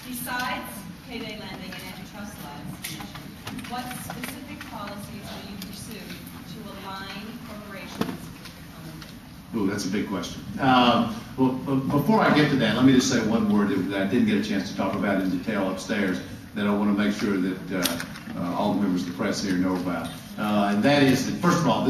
Besides payday lending and antitrust laws, what specific policies will you pursue to align corporations with the common good? Ooh, that's a big question. Well, before I get to that, let me just say one word that I didn't get a chance to talk about in detail upstairs that I want to make sure that all the members of the press here know about. And that is that, first of all,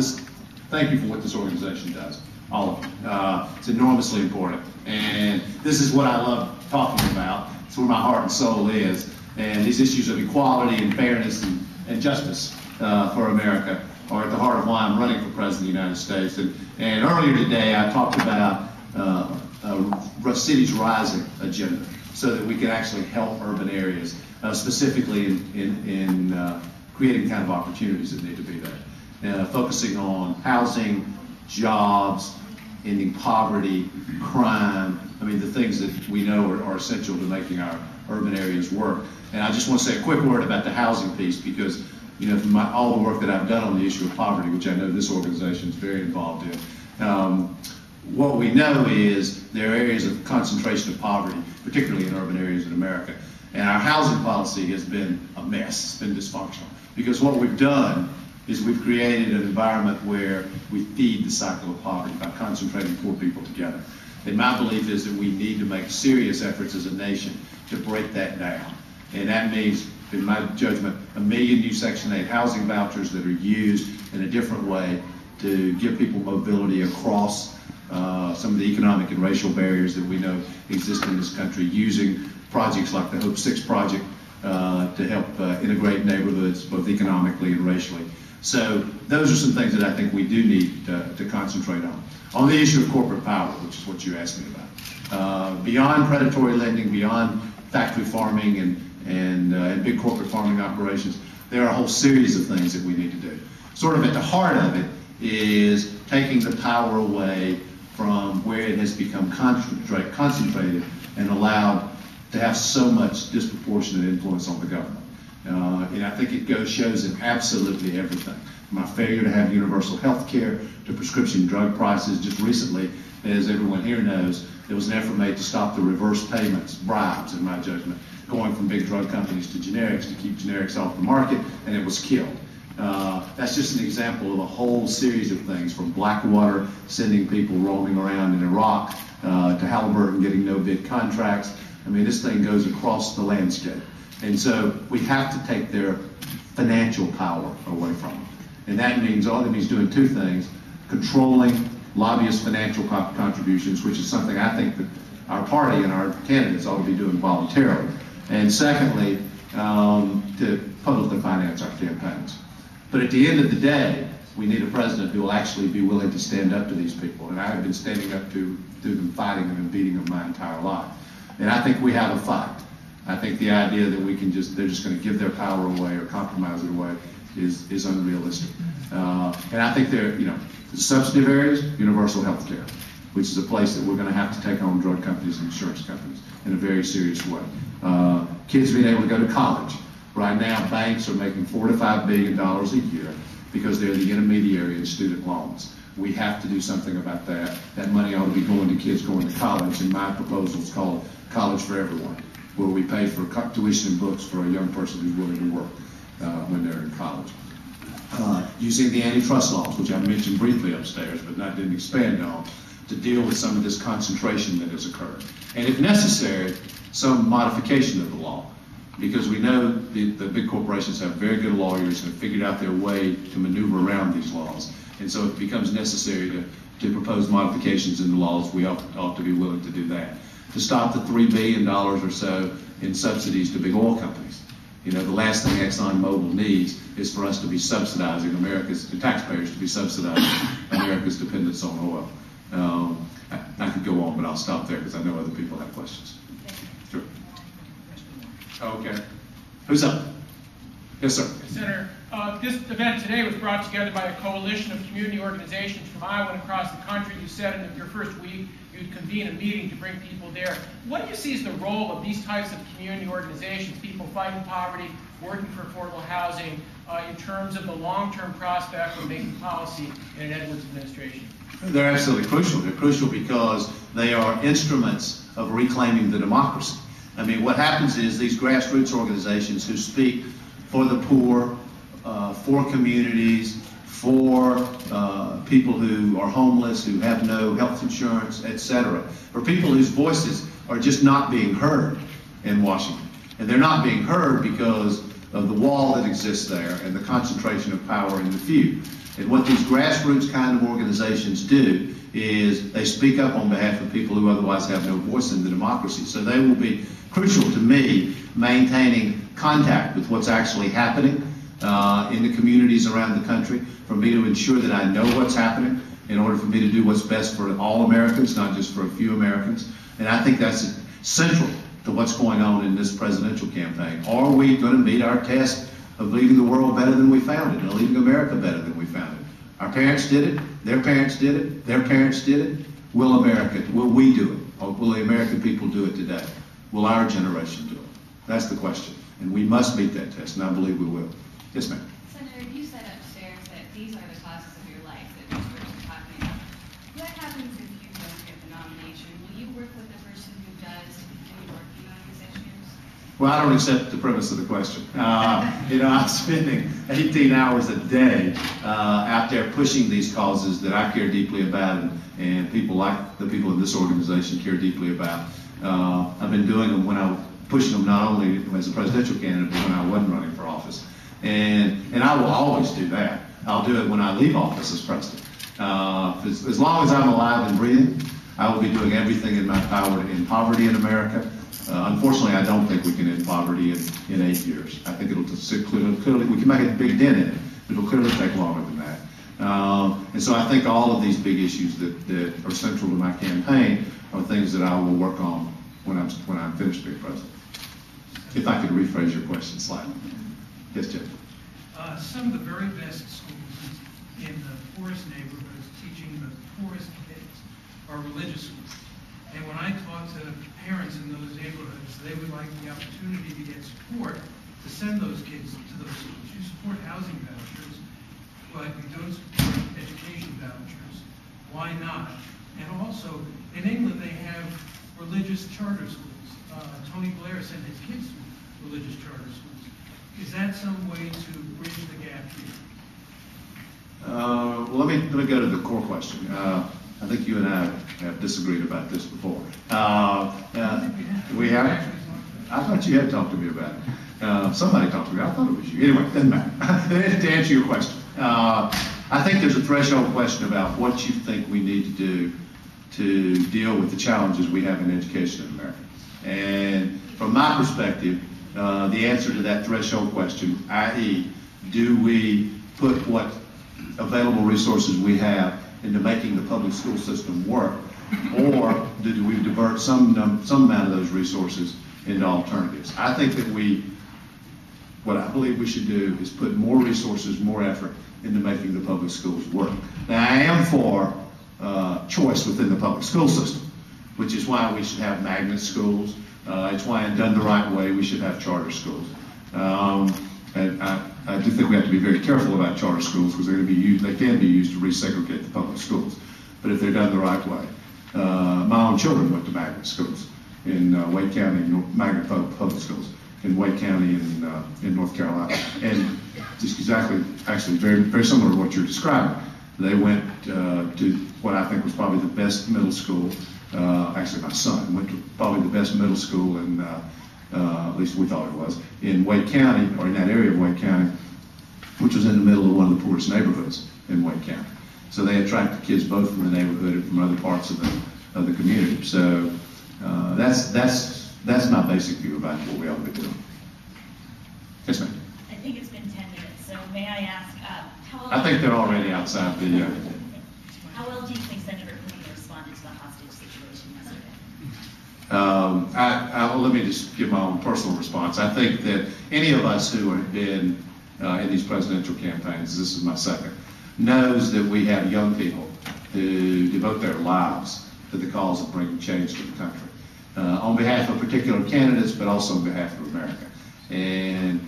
thank you for what this organization does, all of it. It's enormously important. And this is what I love talking about. It's where my heart and soul is. And these issues of equality and fairness and justice for America are at the heart of why I'm running for President of the United States. And earlier today, I talked about a city's rising agenda so that we can actually help urban areas, specifically in creating kind of opportunities that need to be there. Focusing on housing, jobs, ending poverty, crime, I mean the things that we know are essential to making our urban areas work. And I just want to say a quick word about the housing piece because, you know, from all the work that I've done on the issue of poverty, which I know this organization is very involved in, what we know is there are areas of concentration of poverty, particularly in urban areas in America. And our housing policy has been a mess. It's been dysfunctional. Because what we've done is we've created an environment where we feed the cycle of poverty by concentrating poor people together. And my belief is that we need to make serious efforts as a nation to break that down. And that means, in my judgment, 1 million new Section 8 housing vouchers that are used in a different way to give people mobility across some of the economic and racial barriers that we know exist in this country, using projects like the Hope 6 project to help integrate neighborhoods both economically and racially. So those are some things that I think we do need to concentrate on. On the issue of corporate power, which is what you asked me about, beyond predatory lending, beyond factory farming and big corporate farming operations, there are a whole series of things that we need to do. Sort of at the heart of it is taking the power away from where it has become concentrated and allowed to have so much disproportionate influence on the government. And I think it shows in absolutely everything. From our failure to have universal health care to prescription drug prices. Just recently, as everyone here knows, there was an effort made to stop the reverse payments, bribes in my judgment, going from big drug companies to generics to keep generics off the market, and it was killed. That's just an example of a whole series of things, from Blackwater sending people roaming around in Iraq to Halliburton getting no-bid contracts. I mean, this thing goes across the landscape. And so we have to take their financial power away from them. And that means doing two things: controlling lobbyist financial contributions, which is something I think that our party and our candidates ought to be doing voluntarily. And secondly, to publicly finance our campaigns. But at the end of the day, we need a president who will actually be willing to stand up to these people. And I have been standing up to them, fighting them and beating them my entire life. And I think we have a fight. I think the idea that they're just going to give their power away or compromise it away is unrealistic. And I think the substantive areas, universal health care, which is a place that we're going to have to take on drug companies and insurance companies in a very serious way. Kids being able to go to college. Right now, banks are making $4 to $5 billion a year because they're the intermediary in student loans. We have to do something about that. That money ought to be going to kids going to college, and my proposal is called College for Everyone, where we pay for tuition and books for a young person who's willing to work when they're in college. Using the antitrust laws, which I mentioned briefly upstairs, but didn't expand on, to deal with some of this concentration that has occurred. And if necessary, some modification of the law, because we know the big corporations have very good lawyers and have figured out their way to maneuver around these laws. And so if it becomes necessary to propose modifications in the laws, we ought to be willing to do that. To stop the $3 billion or so in subsidies to big oil companies. You know, the last thing ExxonMobil needs is for us to be subsidizing the taxpayers to be subsidizing America's dependence on oil. I could go on, but I'll stop there because I know other people have questions. Sure. Okay. Who's up? Yes, sir. Senator, this event today was brought together by a coalition of community organizations from Iowa and across the country. You said in your first week you'd convene a meeting to bring people there. What do you see as the role of these types of community organizations, people fighting poverty, working for affordable housing, in terms of the long-term prospect of making policy in an Edwards administration? They're absolutely crucial. They're crucial because they are instruments of reclaiming the democracy. I mean, what happens is these grassroots organizations who speak for the poor, for communities, for people who are homeless, who have no health insurance, etc., for people whose voices are just not being heard in Washington. And they're not being heard because of the wall that exists there and the concentration of power in the few. And what these grassroots kind of organizations do is they speak up on behalf of people who otherwise have no voice in the democracy. So they will be crucial to me maintaining contact with what's actually happening in the communities around the country, for me to ensure that I know what's happening in order for me to do what's best for all Americans, not just for a few Americans. And I think that's central to what's going on in this presidential campaign. Are we going to meet our test of leaving the world better than we found it, and leaving America better than we found it? Our parents did it, their parents did it, their parents did it. Will we do it? Or will the American people do it today? Will our generation do it? That's the question. And we must meet that test, and I believe we will. Yes, ma'am. Senator, you said upstairs that these are the causes of your life that you're talking about. What happens if you don't get the nomination? Will you work with the person who does and be working on these issues? Well, I don't accept the premise of the question. I'm spending 18 hours a day out there pushing these causes that I care deeply about, and people like the people in this organization care deeply about. I've been doing them pushing them not only as a presidential candidate, but when I wasn't running for office. And I will always do that. I'll do it when I leave office as president. As long as I'm alive and breathing, I will be doing everything in my power to end poverty in America. Unfortunately, I don't think we can end poverty in 8 years. I think clearly we can make a big dent in it, but it'll clearly take longer than that. And so I think all of these big issues that are central to my campaign are things that I will work on when I'm finished being president. If I could rephrase your question slightly. Yes, Jeff. Some of the very best schools in the poorest neighborhoods teaching the poorest kids are religious schools. And when I talk to parents in those neighborhoods, they would like the opportunity to get support to send those kids to those schools. You support housing vouchers, but you don't support education vouchers. Why not? And also, in England, they have religious charter schools. Tony Blair sent his kids to religious charter schools. Is that some way to bridge the gap here? Well, let me go to the core question. I think you and I have disagreed about this before. We have? I thought you had talked to me about it. Somebody talked to me. I thought it was you. Anyway, doesn't matter. To answer your question, I think there's a threshold question about what you think we need to do to deal with the challenges we have in education in America. And from my perspective, the answer to that threshold question, i.e., do we put what available resources we have into making the public school system work, or do we divert some amount of those resources into alternatives? I think that what I believe we should do is put more resources, more effort into making the public schools work. Now, I am for choice within the public school system, which is why we should have magnet schools. It's why, done the right way, we should have charter schools. And I do think we have to be very careful about charter schools because they can be used to resegregate the public schools. But if they're done the right way, my own children went to magnet schools in Wake County, magnet public schools in Wake County in North Carolina, and just actually very, very similar to what you're describing. They went to what I think was probably the best middle school. Actually, my son went to probably the best middle school in, at least we thought it was, in Wake County, or in that area of Wake County, which was in the middle of one of the poorest neighborhoods in Wake County. So they attracted kids both from the neighborhood and from other parts of the community. So that's my basic view about what we ought to be doing. Yes, ma'am. I think it's been 10 minutes, so may I ask, how well... I think they're already outside the... How well do you think Senator Clinton responded to the hostage situation yesterday? Let me just give my own personal response. I think that any of us who have been in these presidential campaigns, this is my second, knows that we have young people who devote their lives to the cause of bringing change to the country, on behalf of particular candidates, but also on behalf of America. And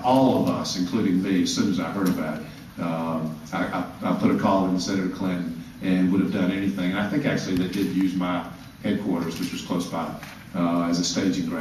all of us, including me, as soon as I heard about it, I put a call in to Senator Clinton and would have done anything. I think actually they did use my headquarters, which was close by, as a staging ground